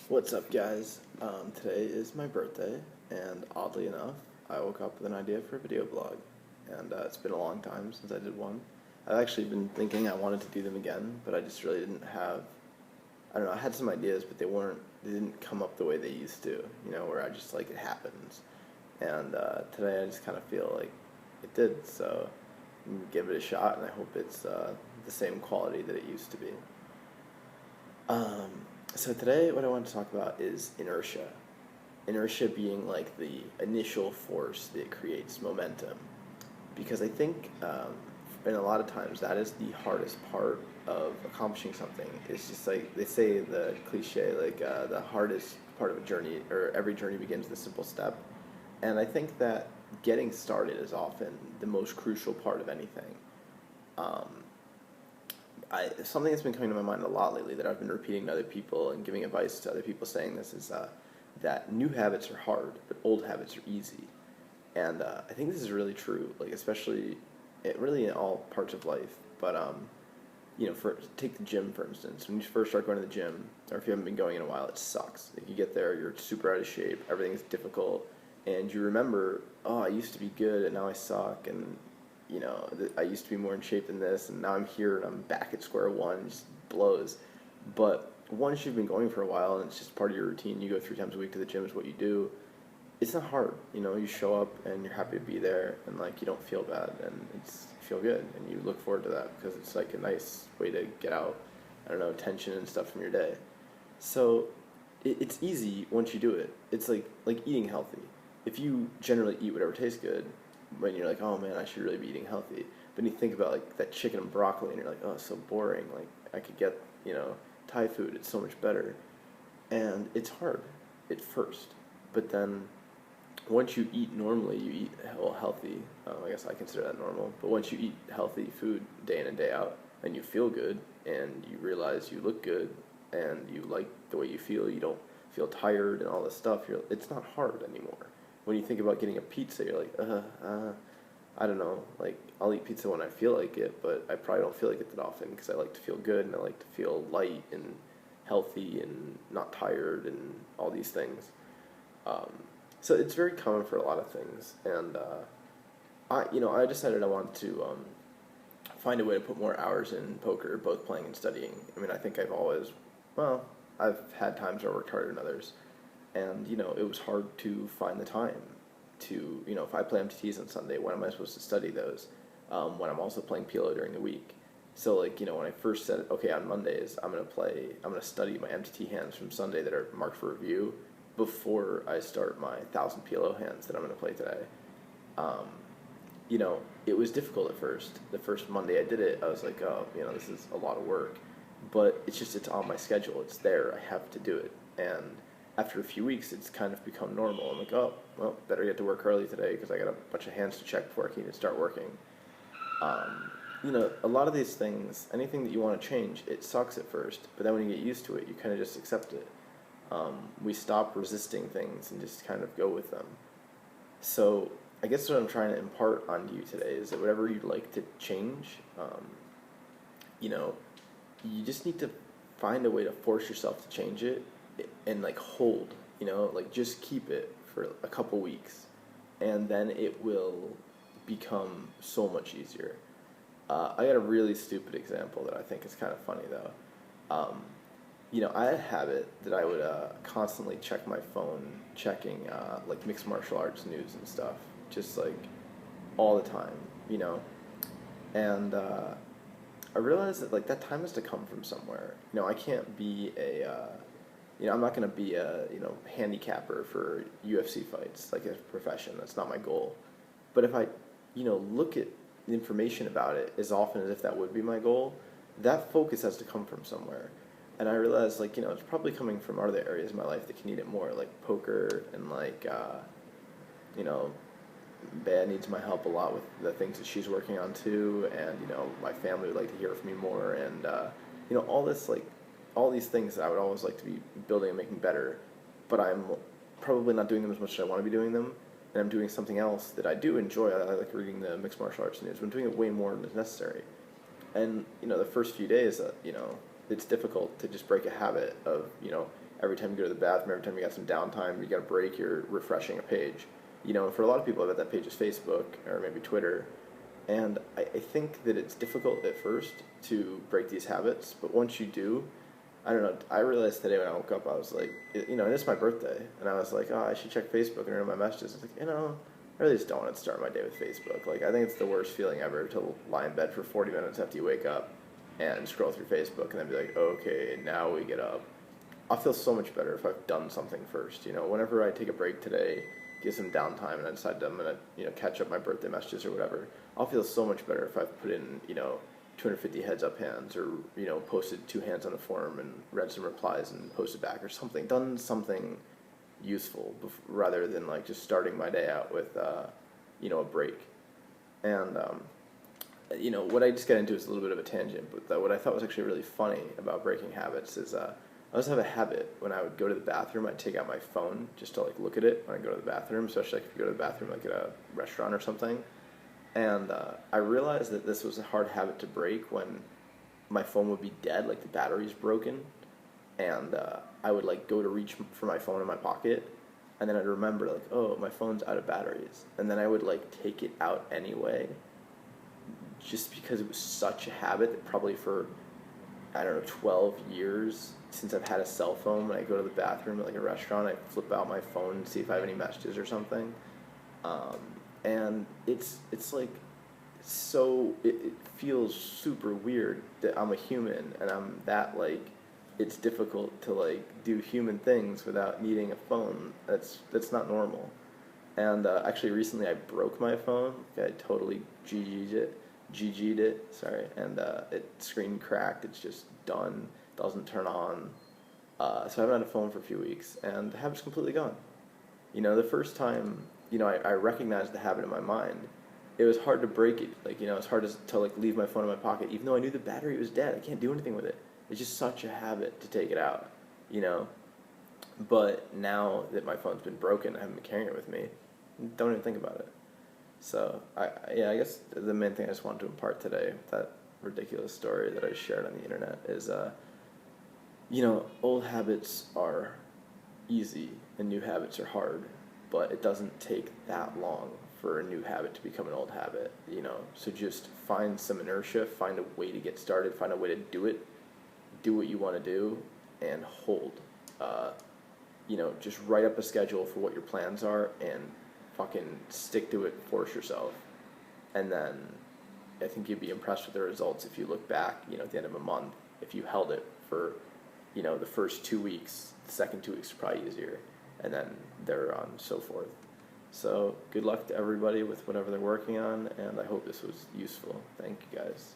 What's up, guys? Today is my birthday, and oddly enough, I woke up with an idea for a video blog. And it's been a long time since I did one. I've actually been thinking I wanted to do them again, but I just really didn't have. I don't know. I had some ideas, but they didn't come up the way they used to. Where I just like it happens. And today I just kind of feel like it did. So I'm gonna give it a shot, and I hope it's the same quality that it used to be. Um, so today, what I want to talk about is inertia. Inertia being like the initial force that creates momentum, because I think, and a lot of times that is the hardest part of accomplishing something. It's just like they say the cliche, like the hardest part of a journey, or every journey begins with a simple step. And I think that getting started is often the most crucial part of anything. Um, Something that's been coming to my mind a lot lately that I've been repeating to other people and giving advice to other people saying this is that new habits are hard, but old habits are easy. And I think this is really true, like especially really in all parts of life. But for take the gym for instance. When you first start going to the gym, or if you haven't been going in a while, it sucks. Like you get there, you're super out of shape, everything's difficult, and you remember, oh, I used to be good, and now I suck, and I used to be more in shape than this, and now I'm here and I'm back at square one. It just blows. But once you've been going for a while and it's just part of your routine, you go 3 times a week to the gym is what you do. It's not hard. You show up and you're happy to be there, and like you don't feel bad, and you feel good, and you look forward to that because it's like a nice way to get out, I don't know, tension and stuff from your day. So it's easy once you do it. It's like eating healthy. If you generally eat whatever tastes good, when you're like, oh man, I should really be eating healthy. But you think about like that chicken and broccoli, and you're like, oh, it's so boring. Like I could get Thai food. It's so much better, and it's hard at first. But then once you eat normally, you eat healthy. I guess I consider that normal. But once you eat healthy food day in and day out, and you feel good, and you realize you look good, and you like the way you feel, you don't feel tired and all this stuff. It's not hard anymore. When you think about getting a pizza, you're like, I don't know. Like I'll eat pizza when I feel like it, but I probably don't feel like it that often because I like to feel good and I like to feel light and healthy and not tired and all these things. Um, so it's very common for a lot of things, and I decided I wanted to find a way to put more hours in poker, both playing and studying. I mean, I think I've had times where I worked harder than others, and it was hard to find the time to, if I play MTTs on Sunday, when am I supposed to study those? When I'm also playing PLO during the week. So when I first said, okay, on Mondays I'm gonna study my MTT hands from Sunday that are marked for review before I start my 1,000 PLO hands that I'm gonna play today. Um, it was difficult at first. The first Monday I did it, I was like, oh, this is a lot of work. But it's on my schedule. It's there. I have to do it. And after a few weeks, it's kind of become normal. I'm like, oh, well, better get to work early today because I got a bunch of hands to check before I can even start working. A lot of these things, anything that you want to change, it sucks at first. But then when you get used to it, you kind of just accept it. We stop resisting things and just kind of go with them. So I guess what I'm trying to impart on you today is that whatever you'd like to change, you know, you just need to find a way to force yourself to change it and like hold, like just keep it for a couple weeks, and then it will become so much easier. I got a really stupid example that I think is kind of funny though. I had a habit that I would constantly check my phone, checking like mixed martial arts news and stuff, just like all the time, and I realized that like that time has to come from somewhere. I can't be I'm not going to be a handicapper for UFC fights like a profession. That's not my goal. But if I look at the information about it as often as if that would be my goal, that focus has to come from somewhere. And I realized like it's probably coming from other areas of my life that can need it more, like poker and like Bea needs my help a lot with the things that she's working on too, and my family would like to hear from me more, and all this like all these things that I would always like to be building and making better, but I'm probably not doing them as much as I want to be doing them, and I'm doing something else that I do enjoy. I like reading the mixed martial arts news, but I'm doing it way more than is necessary. And the first few days, it's difficult to just break a habit of, every time you go to the bathroom, every time you got some downtime, you got a break, you're refreshing a page. And for a lot of people, I bet that page is Facebook or maybe Twitter. And I think that it's difficult at first to break these habits, but once you do, I don't know, I realized today when I woke up, I was like, and it's my birthday, and I was like, oh, I should check Facebook and read my messages. I was like, I really just don't want to start my day with Facebook. Like, I think it's the worst feeling ever to lie in bed for 40 minutes after you wake up and scroll through Facebook and then be like, okay, now we get up. I'll feel so much better if I've done something first. Whenever I take a break today, get some downtime, and I decide that I'm going to, catch up my birthday messages or whatever, I'll feel so much better if I've put in, 250 heads up hands, or, posted 2 hands on a form and read some replies and posted back or something, done something useful rather than like just starting my day out with, a break. And, what I just got into is a little bit of a tangent, but what I thought was actually really funny about breaking habits is, I also have a habit when I would go to the bathroom, I'd take out my phone just to like look at it when I go to the bathroom, especially like if you go to the bathroom like at a restaurant or something. And I realized that this was a hard habit to break when my phone would be dead, like the battery's broken, and I would like go to reach for my phone in my pocket, and then I'd remember like, oh, my phone's out of batteries, and then I would like take it out anyway, just because it was such a habit that probably for, I don't know, 12 years since I've had a cell phone, when I go to the bathroom at like a restaurant, I flip out my phone and see if I have any messages or something. And it's like, so it feels super weird that I'm a human and I'm that like, it's difficult to like do human things without needing a phone. That's not normal. And actually recently I broke my phone. I totally GG'd it, sorry, and it screen cracked. It's just done, doesn't turn on. So I haven't had a phone for a few weeks, and the habit's completely gone. The first time, I recognized the habit in my mind, it was hard to break it. Like, it's hard to like leave my phone in my pocket, even though I knew the battery was dead. I can't do anything with it. It's just such a habit to take it out, But now that my phone's been broken, I haven't been carrying it with me, don't even think about it. So, I guess the main thing I just wanted to impart today, that ridiculous story that I shared on the internet, is, old habits are easy and new habits are hard, but it doesn't take that long for a new habit to become an old habit, So just find some inertia, find a way to get started, find a way to do it, do what you want to do, and hold. Just write up a schedule for what your plans are and fucking stick to it, force yourself. And then I think you'd be impressed with the results if you look back, at the end of a month, if you held it for, the first 2 weeks, the second 2 weeks are probably easier, and then thereon so forth. So good luck to everybody with whatever they're working on, and I hope this was useful. Thank you guys.